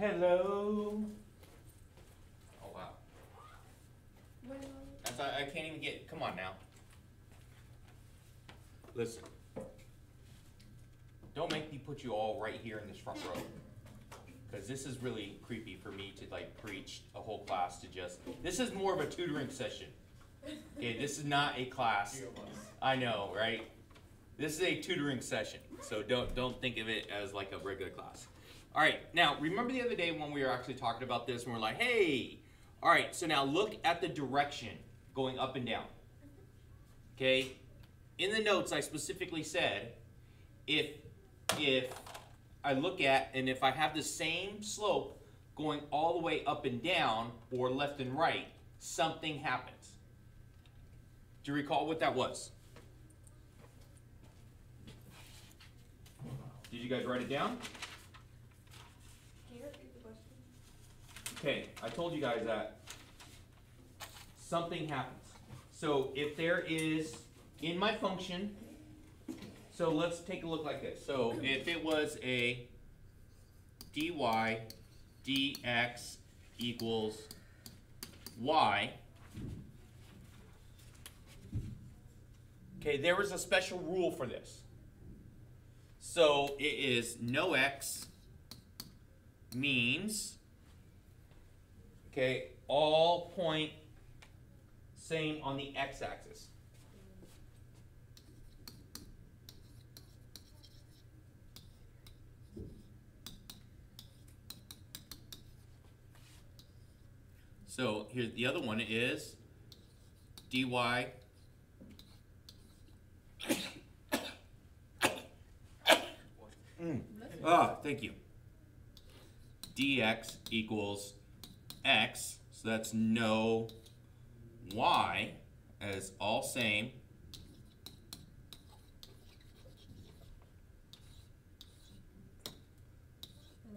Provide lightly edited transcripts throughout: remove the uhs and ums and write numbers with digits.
Hello. Oh wow. Well, I can't even get. Come on now. Listen. Don't make me put you all right here in this front row. Because this is really creepy for me to like preach a whole class to just. This is more of a tutoring session. Okay, this is not a class. I know, right? This is a tutoring session, so don't think of it as like a regular class. All right, now remember the other day when we were actually talking about this, and we're like, hey, all right, so now look at the direction going up and down. Okay, in the notes I specifically said, if I look at and if I have the same slope going all the way up and down or left and right, something happens. Do you recall what that was? Did you guys write it down? can you repeat the question? Okay, I told you guys that something happens. So if there is, in my function, so let's take a look like this. So if it was a dy dx equals y, okay, there was a special rule for this. So it is no x means, okay, all point same on the x-axis. So here the other one is dy thank you. Dx equals x, so that's no y as all same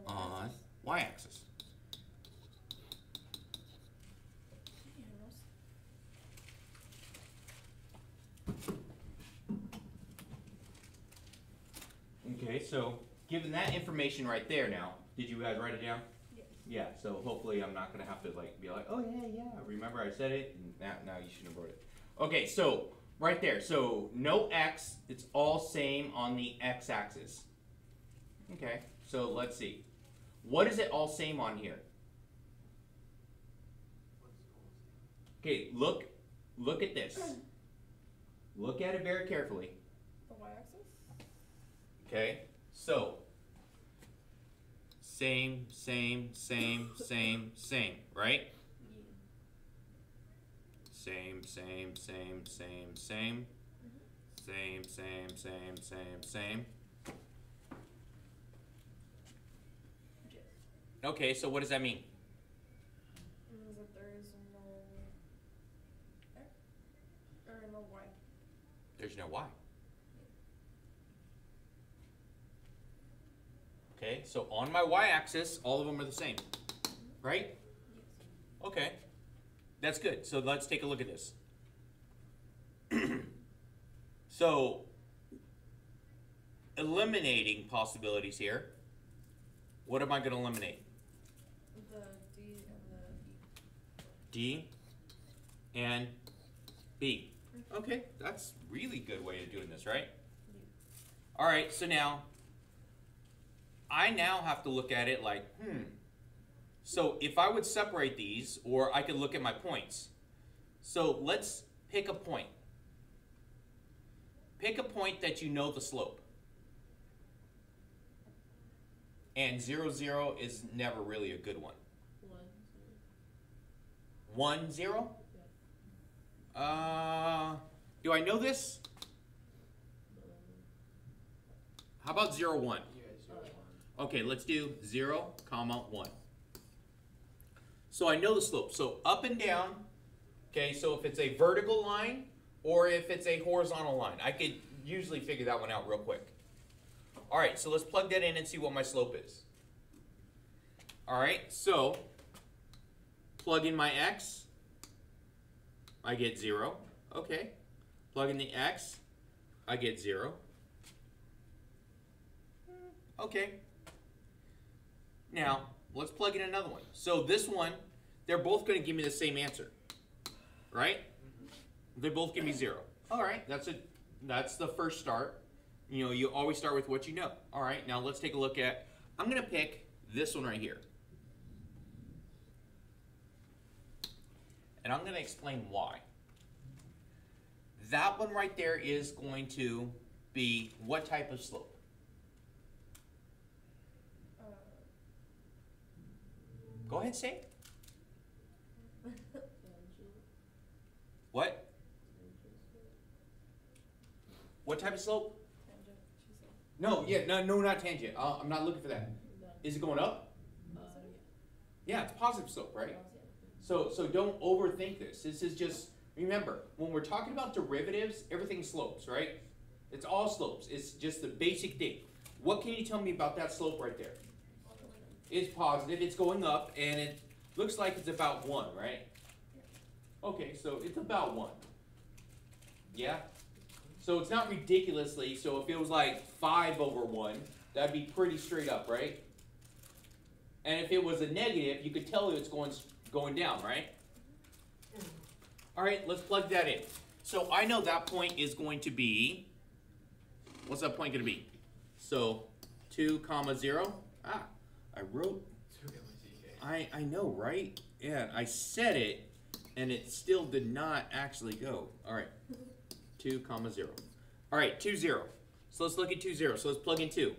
on y-axis. Okay, so given that information right there now, did you guys write it down? Yes. Yeah, so hopefully I'm not gonna have to like be like, oh yeah, remember I said it, and now you shouldn't have wrote it. Okay, so right there, so no x, it's all same on the x-axis. Okay, so let's see. What is it all same on here? Okay, look at this. Look at it very carefully. The y-axis? Okay, so same, right? Yeah. Same. Same. Yes. Okay, so what does that mean? It means that there is no x or no y. There's no y. Okay, so on my y-axis, all of them are the same, right? Yes. Okay, that's good. So let's take a look at this. So, eliminating possibilities here. What am I going to eliminate? The D and the D and B. Okay, that's really good way of doing this, right? All right, so now, I now have to look at it like, so if I would separate these, or I could look at my points. So let's pick a point. Pick a point that you know the slope. And 0, 0 is never really a good one. 1, 0? Do I know this? How about 0, 1? Okay, let's do 0, 1. So I know the slope. So up and down, okay, so if it's a vertical line or if it's a horizontal line, I could usually figure that one out real quick. All right, so let's plug that in and see what my slope is. All right, so plug in my x, I get 0. Okay, plug in the x, I get 0. Okay. Now, let's plug in another one. So this one, they're both going to give me the same answer, right? They both give me 0. All right, that's the first start. You know, you always start with what you know. All right, now let's take a look at, I'm going to pick this one right here. And I'm going to explain why. That one right there is going to be what type of slope? Go ahead, say it. What? What type of slope? Tangent, she said. No, no, not tangent. I'm not looking for that. Is it going up? Yeah, it's positive slope, right? So don't overthink this. This is just, remember, when we're talking about derivatives, everything slopes, right? It's all slopes. It's just the basic thing. What can you tell me about that slope right there? It's positive, it's going up, and it looks like it's about 1, right? Okay, so it's about 1. Yeah? So it's not ridiculously, so if it was like 5 over 1, that'd be pretty straight up, right? And if it was a negative, you could tell it's going down, right? All right, let's plug that in. So I know that point is going to be, what's that point going to be? So 2, 0. Ah, I wrote, I know, right? Yeah, I said it, and it still did not actually go. All right, 2, 0. All right, 2, 0. So let's look at 2, 0. So let's plug in 2.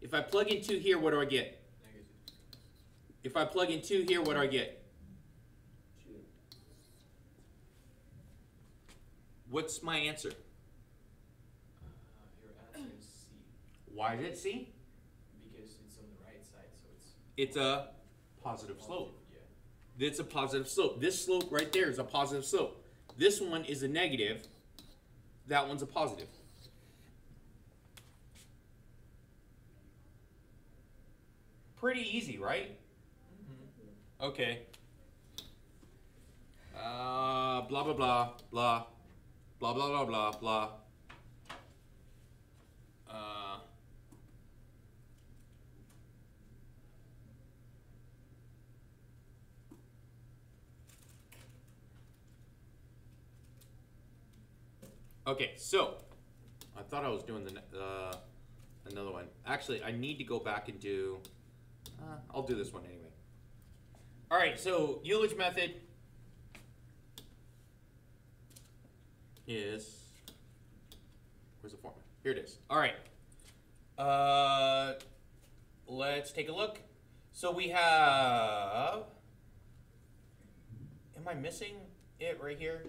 If I plug in 2 here, what do I get? If I plug in 2 here, what do I get? What's my answer? Your answer is C. Why is it C? Because it's on the right side, so It's a positive slope. Yeah. It's a positive slope. This slope right there is a positive slope. This one is a negative. That one's a positive. Pretty easy, right? Okay. Blah, blah, blah, blah. Blah, blah, blah, blah, blah. Okay, so I thought I was doing another one. Actually, I need to go back and do. I'll do this one anyway. All right, so Euler's method is, where's the formula? Here it is. All right. Let's take a look. So we have. Am I missing it right here?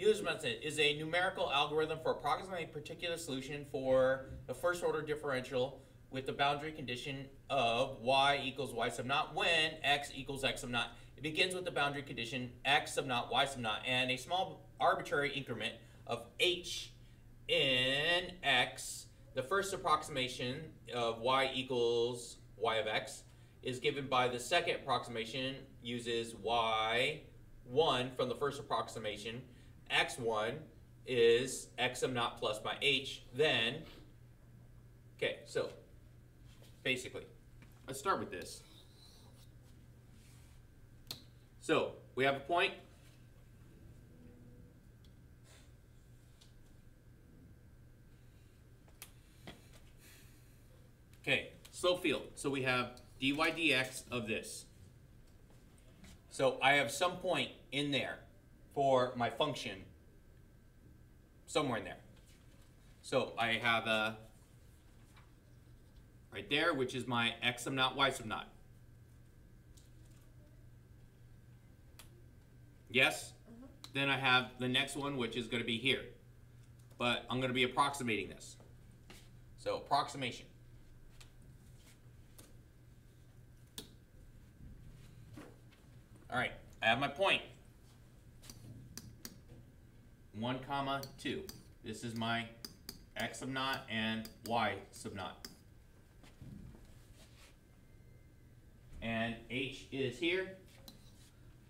Euler's method is a numerical algorithm for approximating a particular solution for the first order differential with the boundary condition of y equals y sub naught when x equals x sub naught. It begins with the boundary condition x sub naught y sub naught and a small arbitrary increment of h in x. The first approximation of y equals y of x is given by the second approximation, uses y1 from the first approximation. X1 is x sub naught plus my h. Then, okay, so basically, let's start with this. So we have a point. Okay, slope field. So we have dy dx of this. So I have some point in there for my function somewhere in there. So I have a right there, which is my x sub naught, y sub naught. Yes? Then I have the next one, which is going to be here. But I'm going to be approximating this. So approximation. All right, I have my point. 1, 2. This is my x sub naught and y sub naught. And h is here.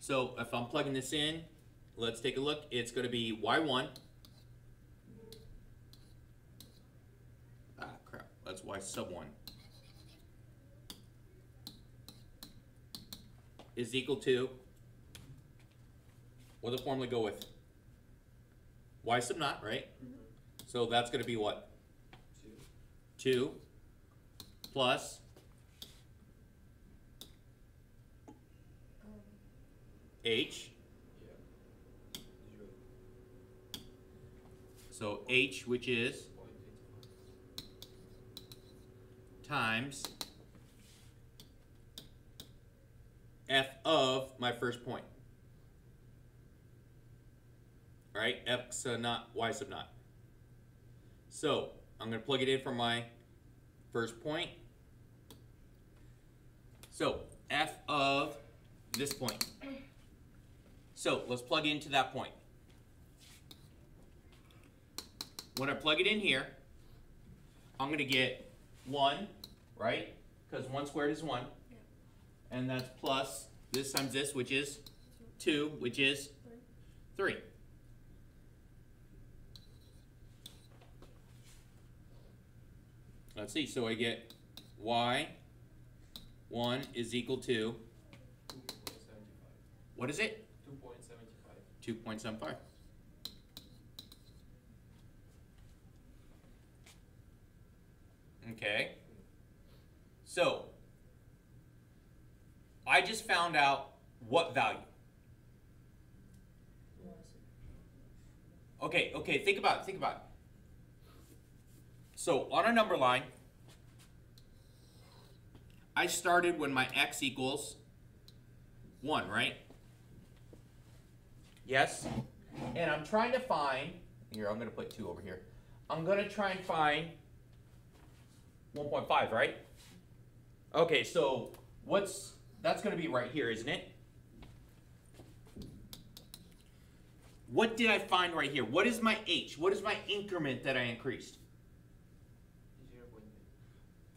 So if I'm plugging this in, let's take a look. It's going to be y1. Ah, crap. That's y sub 1. is equal to, what does the formula go with? Y sub naught, right? So that's going to be what? 2 plus H. Yeah. 0. So H, which is 0.85. times F of my first point. All right, X sub naught, Y sub naught. So I'm going to plug it in for my first point. So F of this point. So let's plug into that point. When I plug it in here, I'm going to get 1, right? Because 1 squared is 1. Yeah. And that's plus this times this, which is 2, which is 3. Let's see, so I get y1 is equal to, 2.75. what is it? 2.75. 2.75. Okay. So, I just found out what value. Okay, think about it. So, on a number line, I started when my x equals 1, right? Yes? And I'm trying to find, here, I'm going to put 2 over here. I'm going to try and find 1.5, right? Okay, so that's going to be right here, isn't it? What did I find right here? What is my h? What is my increment that I increased?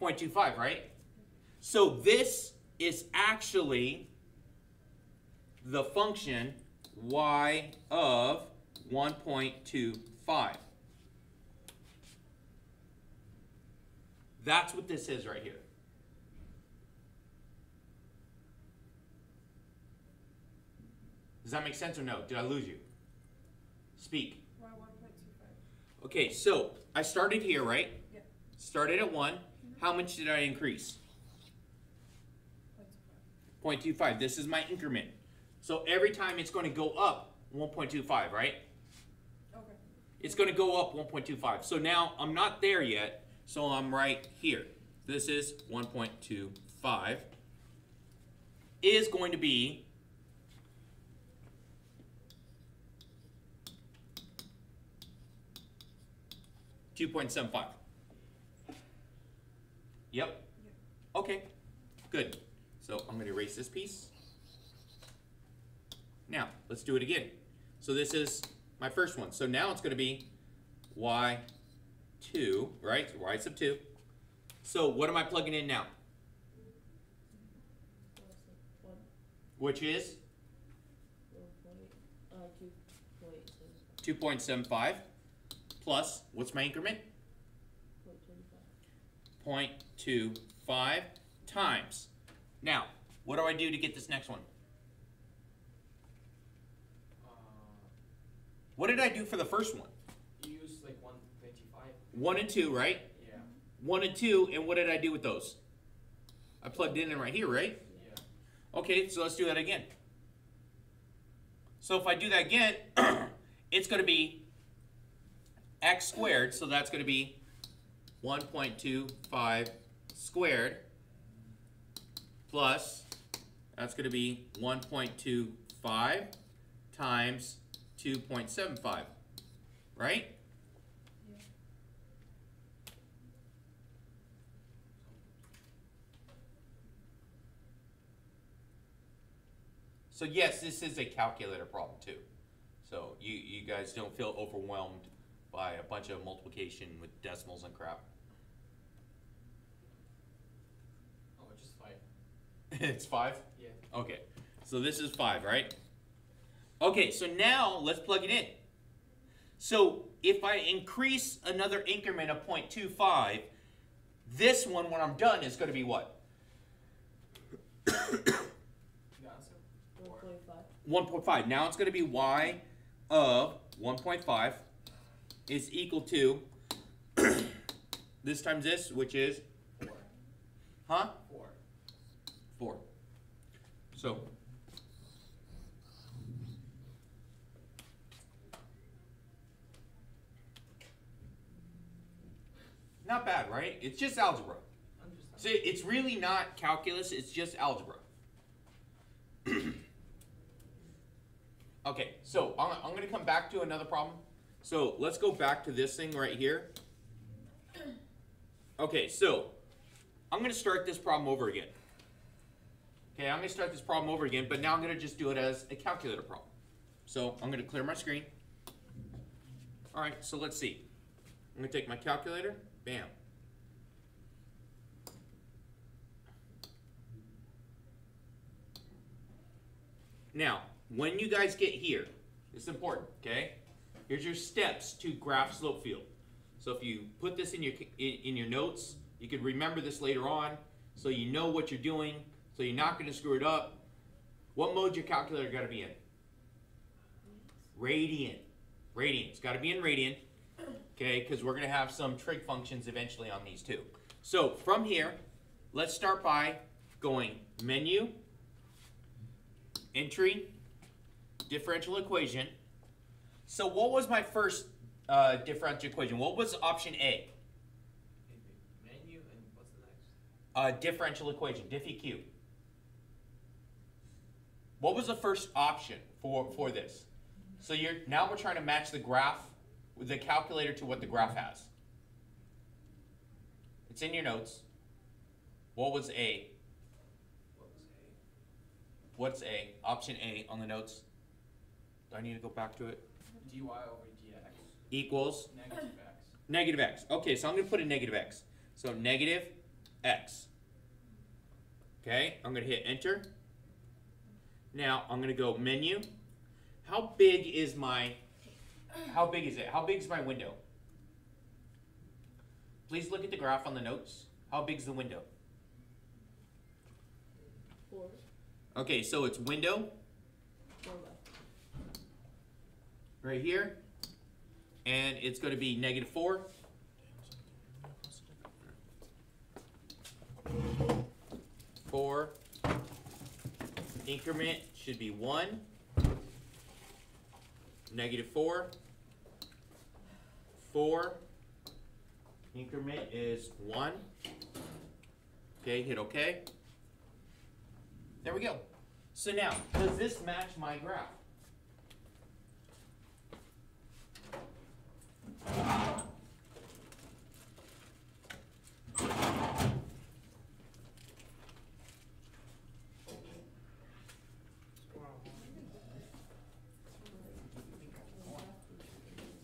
0.25, right? So this is actually the function y of 1.25. That's what this is right here. Does that make sense or no? Did I lose you? Speak. Y 1.25. Okay, so I started here, right? Yeah. Started at 1. How much did I increase? 0.25. 0.25. This is my increment. So every time it's going to go up 1.25, right? Okay. It's going to go up 1.25. So now I'm not there yet, so I'm right here. This is 1.25 is going to be 2.75. Yep. Okay, good. So I'm going to erase this piece. Now, let's do it again. So this is my first one. So now it's going to be y2, right? So y sub 2. So what am I plugging in now? Which is 2.75 plus, what's my increment? 0.25 times. Now, what do I do to get this next one? What did I do for the first one? You use like 125. 1 and 2, right? Yeah. 1 and 2, and what did I do with those? I plugged in right here, right? Yeah. Okay, so let's do that again. So if I do that again, it's going to be x squared, so that's going to be 1.25 squared plus, that's going to be 1.25 times 2.75, right? Yeah. So yes, this is a calculator problem too. So you guys don't feel overwhelmed by a bunch of multiplication with decimals and crap. Oh, just 5. It's 5? Yeah. Okay, so this is 5, right? Okay, so now let's plug it in. So if I increase another increment of 0.25, this one, when I'm done, is going to be what? The answer? 1.5. Now it's going to be y of 1.5 is equal to this times this, which is, 4. huh? 4. 4. So, not bad, right? It's just algebra. Understand. So it's really not calculus, it's just algebra. Okay, so I'm going to come back to another problem. So let's go back to this thing right here. Okay, so I'm going to start this problem over again. Okay, I'm going to start this problem over again, but now I'm going to just do it as a calculator problem. So I'm going to clear my screen. All right, so let's see. I'm going to take my calculator. Bam. Now, when you guys get here, this is important, okay? Here's your steps to graph slope field. So if you put this in your notes, you can remember this later on, so you know what you're doing, so you're not going to screw it up. What mode your calculator got to be in? Radian. Radian. It's got to be in radian, okay? Because we're going to have some trig functions eventually on these too. So from here, let's start by going menu, entry, differential equation. So what was my first differential equation? What was option A? Menu and what's the next? Differential equation, diff-EQ. What was the first option for this? So now we're trying to match the graph with the calculator to what the graph has. It's in your notes. What was A? What was A? What's A? Option A on the notes. Do I need to go back to it? dy over dx Equals negative x. negative x. Okay, so I'm going to put a negative x. So negative x. Okay, I'm going to hit enter. Now I'm going to go menu. How big is it? How big is my window? Please look at the graph on the notes. How big is the window? 4. Okay, so it's window 4 left. right here, and it's going to be -4. 4. Increment should be 1. -4. 4. Increment is 1. Okay, hit OK. There we go. So now, does this match my graph?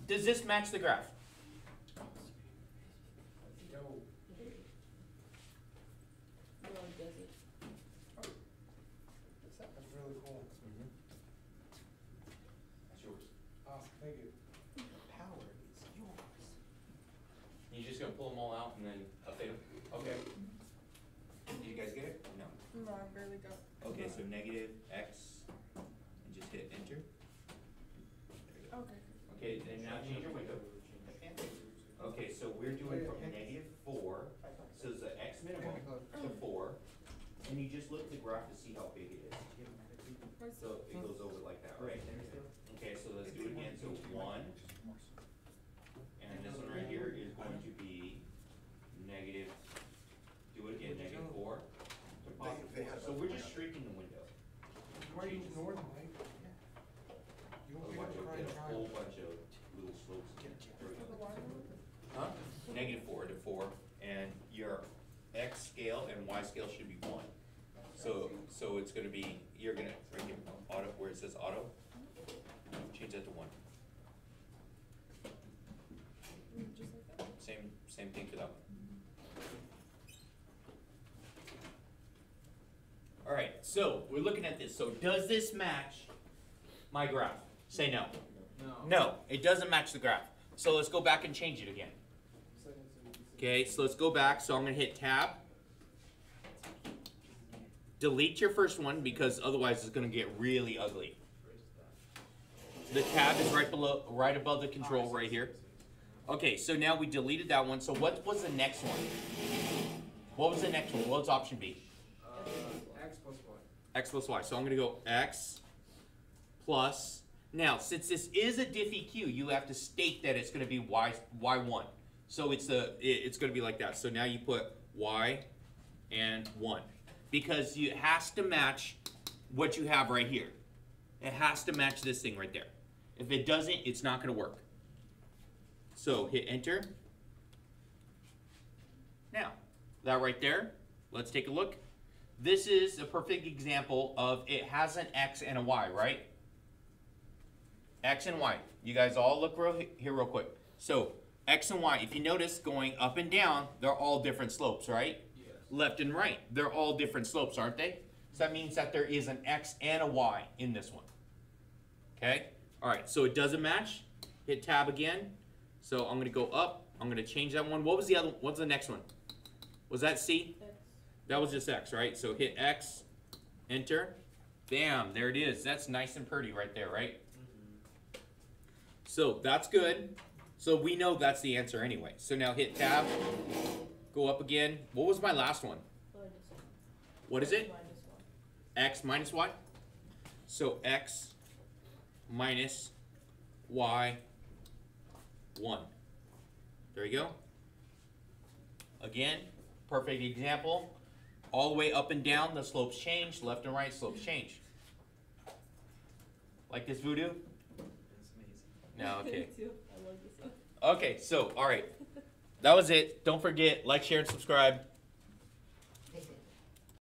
Does this match the graph? Yo. No, it doesn't. That's really cool. That's yours. Awesome, thank you. Power is yours. You just gonna pull them all out and then update them? Okay. Did you guys get it? No. No, I barely got. Okay, so negative x, and just hit enter. Okay. Okay, then now change your window. Okay, so we're doing from -4, so it's the x minimum to 4, and you just look at the graph to see how big it is. So it goes over like that, right? Okay, so let's do it again. So 1, and this one right here is going to be negative, do it again, -4 to +4. So we're just shrinking the window. Why are you ignoring them, Mike? You don't Otherwise, pick you'll up get a crying whole child. bunch of little slopes. There we For the go. water? Huh? -4 to 4, and your x scale and y scale should be 1. So it's gonna be, you're gonna, right here, auto, where it says auto, change that to 1. Just like that? Same thing for that one. Alright, so we're looking at this. So does this match my graph? Say no. No. No, it doesn't match the graph. So let's go back and change it again. Okay, so let's go back. So I'm going to hit tab. Delete your first one because otherwise it's going to get really ugly. The tab is right above the control right here. Okay, so now we deleted that one. So what was the next one? What was the next one? What was option B? X plus Y. X plus Y. So I'm gonna go X plus. Now, since this is a diffie Q, you have to state that it's gonna be Y1. So it's gonna be like that. So now you put Y and 1. Because it has to match what you have right here. It has to match this thing right there. If it doesn't, it's not gonna work. So hit enter. Now, that right there, let's take a look. This is a perfect example of it has an X and a Y, right? X and Y. You guys all look here real quick. So X and Y, if you notice going up and down, they're all different slopes, right? Yes. Left and right, they're all different slopes, aren't they? So that means that there is an X and a Y in this one. Okay? All right, so it doesn't match. Hit tab again. So I'm gonna go up. I'm gonna change that one. What was the other? What's the next one? Was that C? X. That was just X, right? So hit X, enter. Bam, there it is. That's nice and pretty right there, right? So that's good. So we know that's the answer anyway. So now hit tab, go up again. What was my last one? What is it? X minus Y. So X minus Y 1. There you go. Again, perfect example. All the way up and down, the slopes change. Left and right, slopes change. Like this, Voodoo? It's amazing. No, okay. Me too. I love this one. Okay, so, all right. That was it. Don't forget, like, share, and subscribe.